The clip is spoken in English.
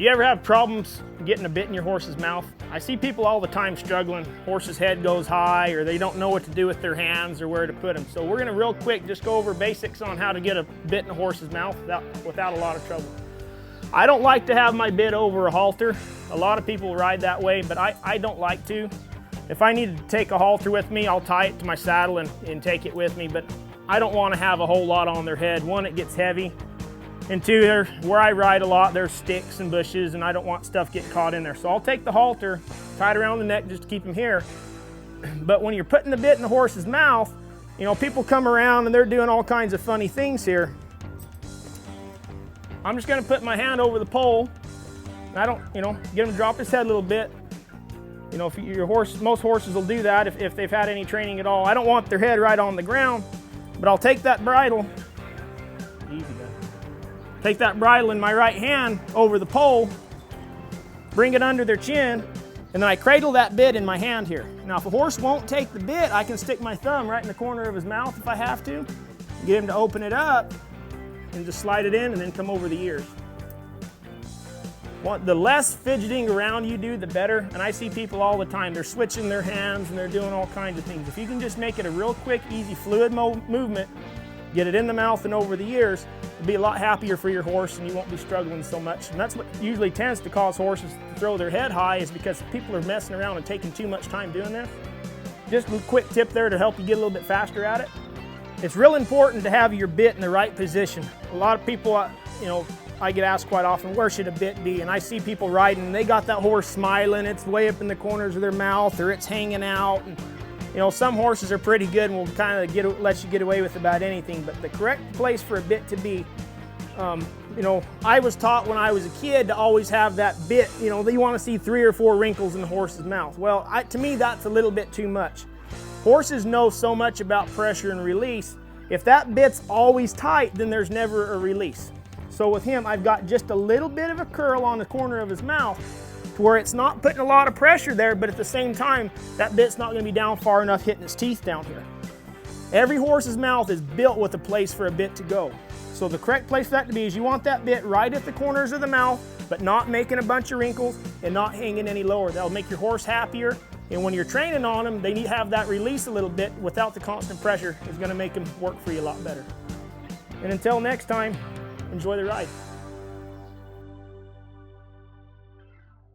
Do you ever have problems getting a bit in your horse's mouth? I see people all the time struggling. Horse's head goes high, or they don't know what to do with their hands or where to put them. So we're gonna real quick just go over basics on how to get a bit in a horse's mouth without a lot of trouble. I don't like to have my bit over a halter. A lot of people ride that way, but I don't like to. If I need to take a halter with me, I'll tie it to my saddle and take it with me, but I don't want to have a whole lot on their head. One, it gets heavy. And two, where I ride a lot, there's sticks and bushes, and I don't want stuff getting caught in there. So I'll take the halter, tie it around the neck just to keep them here. But when you're putting the bit in the horse's mouth, you know, people come around and they're doing all kinds of funny things here. I'm just gonna put my hand over the pole, and I don't, you know, get him to drop his head a little bit. You know, if your horse, most horses will do that if they've had any training at all. I don't want their head right on the ground, but I'll take that bridle, easy guys. Take that bridle in my right hand over the pole, bring it under their chin, and then I cradle that bit in my hand here. Now, if a horse won't take the bit, I can stick my thumb right in the corner of his mouth if I have to, get him to open it up, and just slide it in and then come over the ears. The less fidgeting around you do, the better. And I see people all the time, they're switching their hands and they're doing all kinds of things. If you can just make it a real quick, easy, fluid movement, get it in the mouth and over the ears, it'll be a lot happier for your horse and you won't be struggling so much. And that's what usually tends to cause horses to throw their head high, is because people are messing around and taking too much time doing this. Just a quick tip there to help you get a little bit faster at it. It's real important to have your bit in the right position. A lot of people, you know, I get asked quite often, where should a bit be? And I see people riding and they got that horse smiling, it's way up in the corners of their mouth, or it's hanging out. And, you know, some horses are pretty good and will kind of let you get away with about anything, but the correct place for a bit to be, you know, I was taught when I was a kid to always have that bit, you know, you want to see 3 or 4 wrinkles in the horse's mouth. Well, to me, that's a little bit too much. Horses know so much about pressure and release. If that bit's always tight, then there's never a release. So with him, I've got just a little bit of a curl on the corner of his mouth to where it's not putting a lot of pressure there, but at the same time, that bit's not gonna be down far enough hitting his teeth down here. Every horse's mouth is built with a place for a bit to go. So the correct place for that to be is you want that bit right at the corners of the mouth, but not making a bunch of wrinkles and not hanging any lower. That'll make your horse happier. And when you're training on them, they need to have that release a little bit without the constant pressure. It's gonna make them work for you a lot better. And until next time, enjoy the ride.